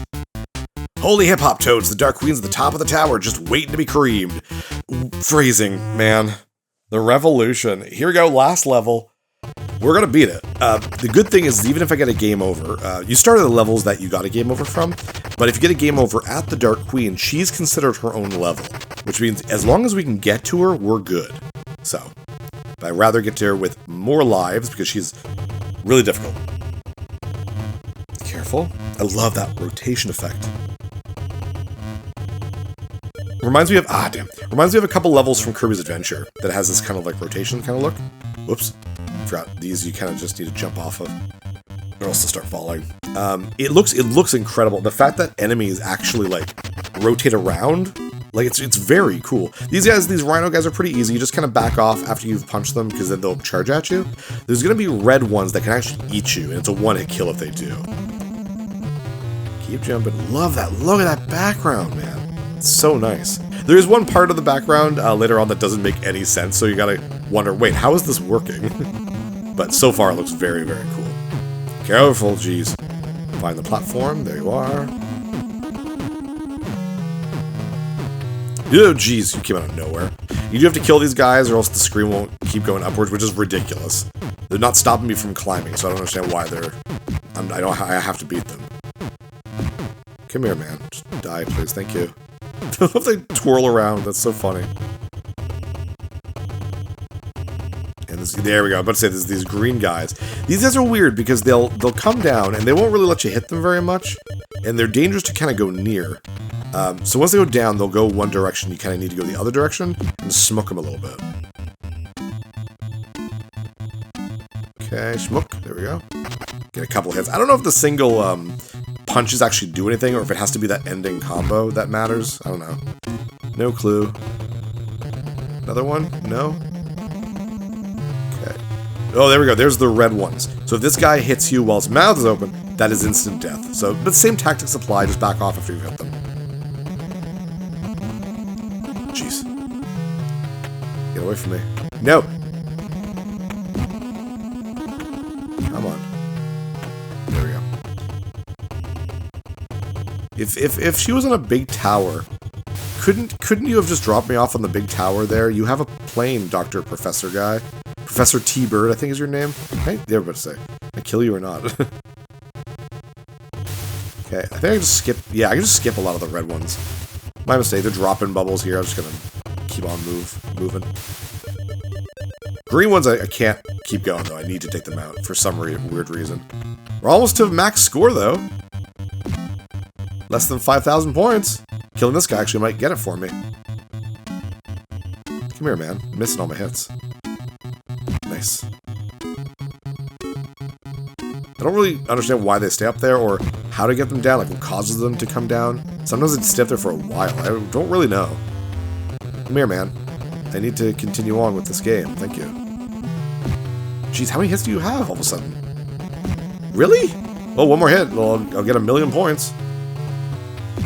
Holy hip-hop toads, the Dark Queen's at the top of the tower, just waiting to be creamed. Phrasing, man. The revolution. Here we go, last level. We're gonna beat it. The good thing is, even if I get a game over, you start at the levels that you got a game over from, but if you get a game over at the Dark Queen, she's considered her own level, which means as long as we can get to her, we're good. So, but I'd rather get to her with more lives, because she's really difficult. Careful. I love that rotation effect. Reminds me of, reminds me of a couple levels from Kirby's Adventure that has this kind of like rotation kind of look. Whoops. Forgot these you kind of just need to jump off of, or else they'll start falling. It looks incredible. The fact that enemies actually like rotate around, like it's very cool. These rhino guys are pretty easy. You just kind of back off after you've punched them because then they'll charge at you. There's gonna be red ones that can actually eat you, and it's a one-hit kill if they do. Keep jumping. Love that. Look at that background, man. It's so nice. There is one part of the background later on that doesn't make any sense, so you gotta wonder, wait, how is this working? But so far it looks very, very cool. Careful, jeez. Find the platform. There you are. Oh, jeez, you came out of nowhere. You do have to kill these guys or else the screen won't keep going upwards, which is ridiculous. They're not stopping me from climbing, so I don't understand why I have to beat them. Come here, man. Just die, please. Thank you. I love they twirl around. That's so funny. And there we go. I'm about to say there's these green guys. These guys are weird because they'll come down and they won't really let you hit them very much, and they're dangerous to kind of go near. So once they go down, they'll go one direction. You kind of need to go the other direction and smoke them a little bit. Okay, smoke. There we go. Get a couple hits. I don't know if the single punches actually do anything, or if it has to be that ending combo that matters. I don't know. No clue. Another one? No? Okay. Oh, there we go. There's the red ones. So if this guy hits you while his mouth is open, that is instant death. So, but same tactics apply. Just back off after you've hit them. Jeez. Get away from me. No! Come on. There we go. If she was on a big tower, couldn't you have just dropped me off on the big tower there? You have a plane, Professor guy. Professor T-Bird, I think is your name. Hey, they're about to say. I kill you or not. Okay, I think I can just skip. Yeah, I can just skip a lot of the red ones. My mistake. They're dropping bubbles here. I'm just gonna keep on moving. Green ones, I can't keep going though. I need to take them out for some weird reason. We're almost to max score though. Less than 5,000 points. Killing this guy actually might get it for me. Come here, man. I'm missing all my hits. Nice. I don't really understand why they stay up there or how to get them down, like what causes them to come down. Sometimes they stay up there for a while. I don't really know. Come here, man. I need to continue on with this game. Thank you. Jeez, how many hits do you have all of a sudden? Really? Oh, one more hit. Well, I'll get 1,000,000 points.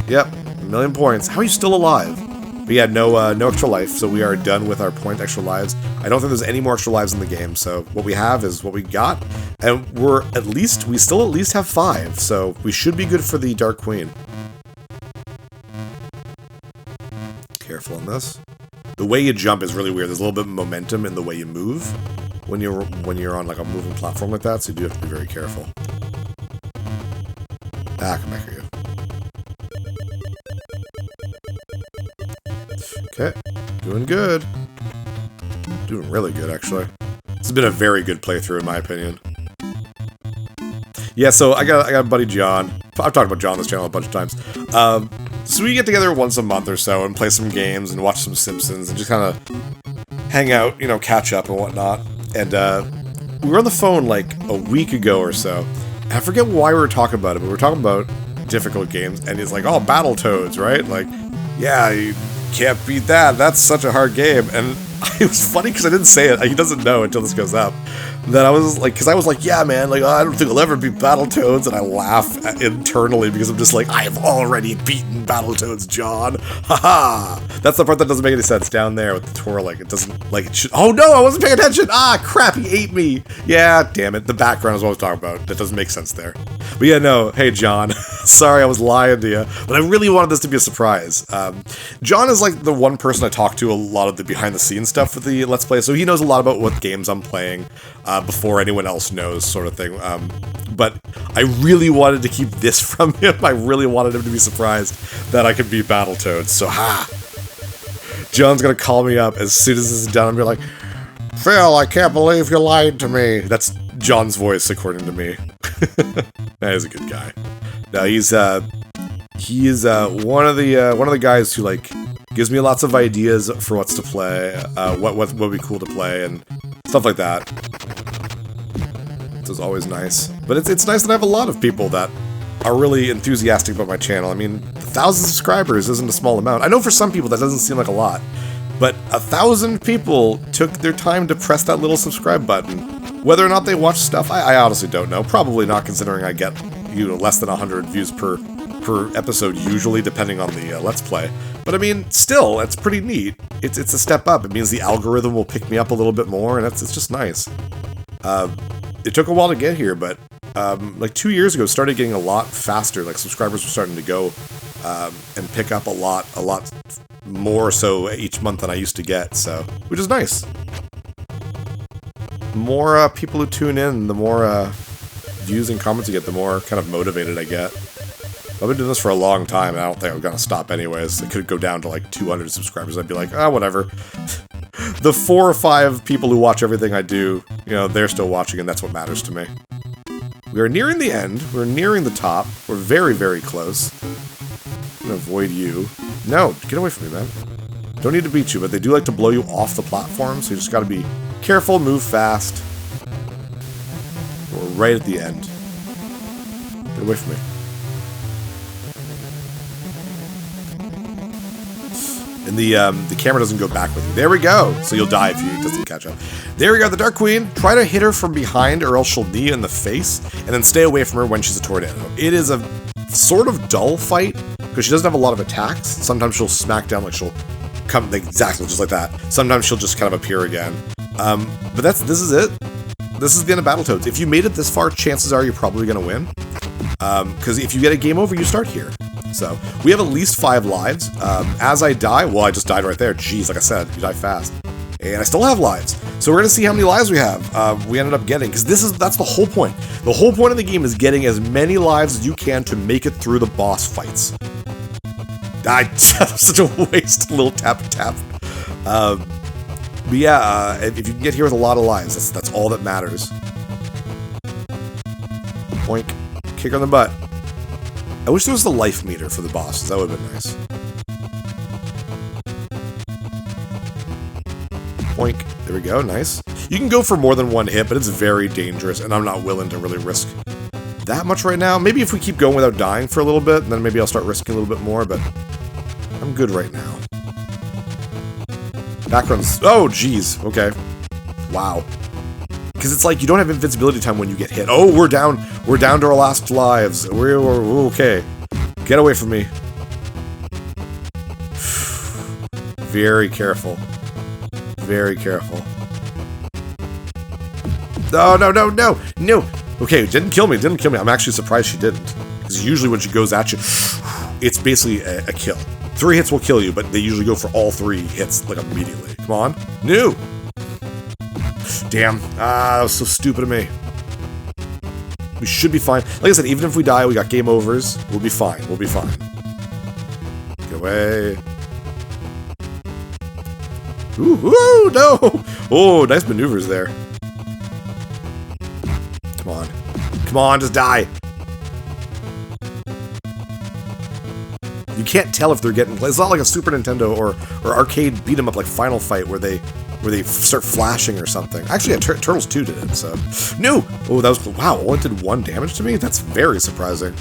Yep, 1,000,000 points. How are you still alive? But yeah, no extra life, so we are done with our extra lives. I don't think there's any more extra lives in the game, so what we have is what we got, and we still at least have 5, so we should be good for the Dark Queen. Careful on this. The way you jump is really weird. There's a little bit of momentum in the way you move when you're on like a moving platform like that, so you do have to be very careful. Ah, come back here. Okay, doing good. Doing really good, actually. This has been a very good playthrough, in my opinion. Yeah, so I got a buddy, John. I've talked about John on this channel a bunch of times. So we get together once a month or so and play some games and watch some Simpsons and just kind of hang out, catch up and whatnot. And we were on the phone like a week ago or so. And I forget why we were talking about it, but we were talking about difficult games. And he's like, oh, Battletoads, right? Like, yeah, you can't beat that. That's such a hard game. And it was funny because I didn't say it. He doesn't know until this goes up. That I was like, because I was like, yeah, man, like, oh, I don't think I'll ever beat Battletoads, and I laugh internally because I'm just like, I have already beaten Battletoads, John. Haha. That's the part that doesn't make any sense down there with the twirling. It doesn't, like, it should. Oh no, I wasn't paying attention. Ah, crap, he ate me. Yeah, damn it. The background is what I was talking about. That doesn't make sense there. But yeah, no, hey, John. Sorry, I was lying to you, but I really wanted this to be a surprise. John is like the one person I talk to a lot of the behind the scenes stuff with the Let's Play, so he knows a lot about what games I'm playing before anyone else knows, sort of thing. But I really wanted to keep this from him. I really wanted him to be surprised that I could beat Battletoads. So, John's gonna call me up as soon as this is done and be like, Phil, I can't believe you lied to me. That's John's voice, according to me. That is a good guy. No, he's one of the guys who, like, gives me lots of ideas for what's to play, what would be cool to play, and stuff like that. This is always nice. But it's nice that I have a lot of people that are really enthusiastic about my channel. I mean, 1,000 subscribers isn't a small amount. I know for some people that doesn't seem like a lot, but 1,000 people took their time to press that little subscribe button. Whether or not they watch stuff, I honestly don't know. Probably not, considering I get, less than 100 views per episode usually, depending on the Let's Play. But I mean, still, it's pretty neat. It's a step up. It means the algorithm will pick me up a little bit more, and it's just nice. It took a while to get here, but like 2 years ago, it started getting a lot faster. Like, subscribers were starting to go and pick up a lot more so each month than I used to get, so, which is nice. The more people who tune in, the more views and comments you get, the more kind of motivated I get. I've been doing this for a long time, and I don't think I'm gonna stop anyways. It could go down to like 200 subscribers. I'd be like, whatever. The 4 or 5 people who watch everything I do, they're still watching, and that's what matters to me. We are nearing the end. We're nearing the top. We're very, very close. I'm gonna avoid you. No, get away from me, man. Don't need to beat you, but they do like to blow you off the platform, so you just gotta be careful, move fast. We're right at the end. Get away from me. And the camera doesn't go back with you. There we go. So you'll die if it doesn't catch up. There we go, the Dark Queen. Try to hit her from behind or else she'll knee you in the face, and then stay away from her when she's a tornado. It is a sort of dull fight, because she doesn't have a lot of attacks. Sometimes she'll smack down, like she'll come exactly just like that. Sometimes she'll just kind of appear again. But this is it. This is the end of Battletoads. If you made it this far, chances are you're probably going to win. Because if you get a game over, you start here. So, we have at least 5 lives. As I die, well, I just died right there. Jeez, like I said, you die fast. And I still have lives. So we're going to see how many lives we have. We ended up getting, because that's the whole point. The whole point of the game is getting as many lives as you can to make it through the boss fights. Such a waste, little tap. But yeah, if you can get here with a lot of lives, that's all that matters. Boink. Kick on the butt. I wish there was the life meter for the bosses. That would have been nice. Boink. There we go. Nice. You can go for more than one hit, but it's very dangerous, and I'm not willing to really risk that much right now. Maybe if we keep going without dying for a little bit, then maybe I'll start risking a little bit more, but I'm good right now. Backgrounds. Oh, geez. Okay. Wow. Because it's like you don't have invincibility time when you get hit. Oh, we're down to our last lives. We're okay. Get away from me. Very careful. Very careful. No. Okay, didn't kill me. I'm actually surprised she didn't. Because usually when she goes at you, it's basically a kill. 3 hits will kill you, but they usually go for all 3 hits, like, immediately. Come on. No! Damn. That was so stupid of me. We should be fine. Like I said, even if we die, we got game overs. We'll be fine. We'll be fine. Get away. Ooh, no! Oh, nice maneuvers there. Come on. Come on, just die. You can't tell if they're getting... It's not like a Super Nintendo or arcade beat-em-up like Final Fight where they start flashing or something. Actually, yeah, Turtles 2 did it, so... No! Oh, that was... Wow, only did 1 damage to me? That's very surprising.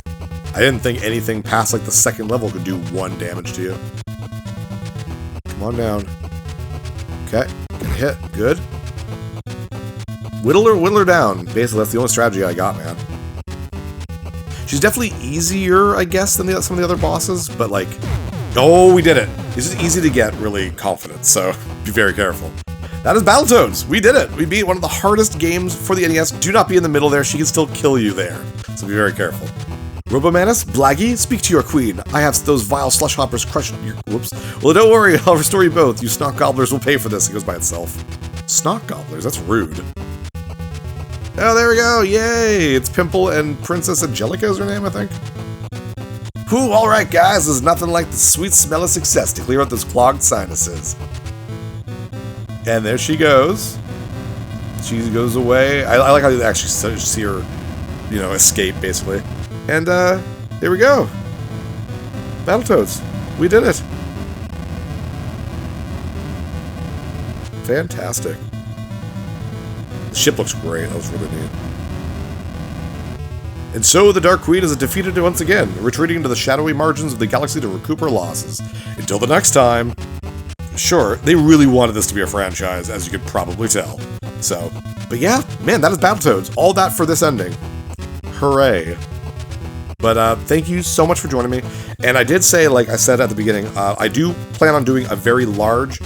I didn't think anything past, like, the 2nd level could do 1 damage to you. Come on down. Okay. Gonna hit. Good. Whittle her down. Basically, that's the only strategy I got, man. She's definitely easier, I guess, than some of the other bosses, but like... Oh, we did it. This is easy to get really confident, so be very careful. That is Battletoads. We did it. We beat one of the hardest games for the NES. Do not be in the middle there. She can still kill you there, so be very careful. Robomanus, Blaggy, speak to your queen. I have those vile slush hoppers crushed your... Whoops. Well, don't worry. I'll restore you both. You snot gobblers will pay for this. It goes by itself. Snot gobblers? That's rude. Oh, there we go. Yay. It's Pimple and Princess Angelica is her name, I think. Whew, all right, guys. There's nothing like the sweet smell of success to clear out those clogged sinuses. And there she goes. She goes away. I like how you actually see her, you know, escape, basically. And, there we go. Battletoads. We did it. Fantastic. The ship looks great. That was really neat. And so the Dark Queen is defeated once again, retreating into the shadowy margins of the galaxy to recoup her losses. Until the next time... Sure, they really wanted this to be a franchise, as you could probably tell. So, but yeah, man, that is Battletoads. All that for this ending. Hooray. But thank you so much for joining me. And I did say, like I said at the beginning, I do plan on doing a very large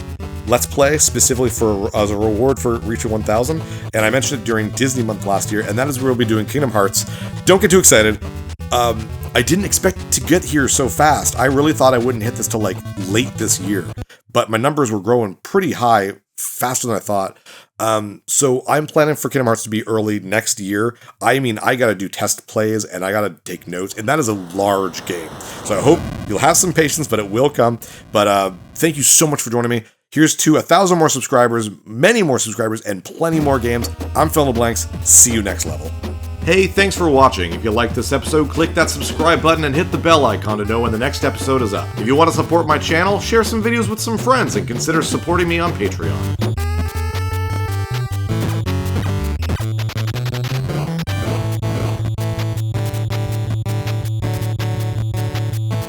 Let's Play, specifically for as a reward for reaching 1,000. And I mentioned it during Disney Month last year, and that is where we'll be doing Kingdom Hearts. Don't get too excited. I didn't expect to get here so fast. I really thought I wouldn't hit this till like late this year. But my numbers were growing pretty high, faster than I thought. So I'm planning for Kingdom Hearts to be early next year. I mean, I gotta do test plays and I gotta take notes, and that is a large game. So I hope you'll have some patience, but it will come. But thank you so much for joining me. Here's to 1,000 more subscribers, many more subscribers, and plenty more games. I'm Fill in the Blanks. See you next level. Hey, thanks for watching. If you liked this episode, click that subscribe button and hit the bell icon to know when the next episode is up. If you want to support my channel, share some videos with some friends and consider supporting me on Patreon.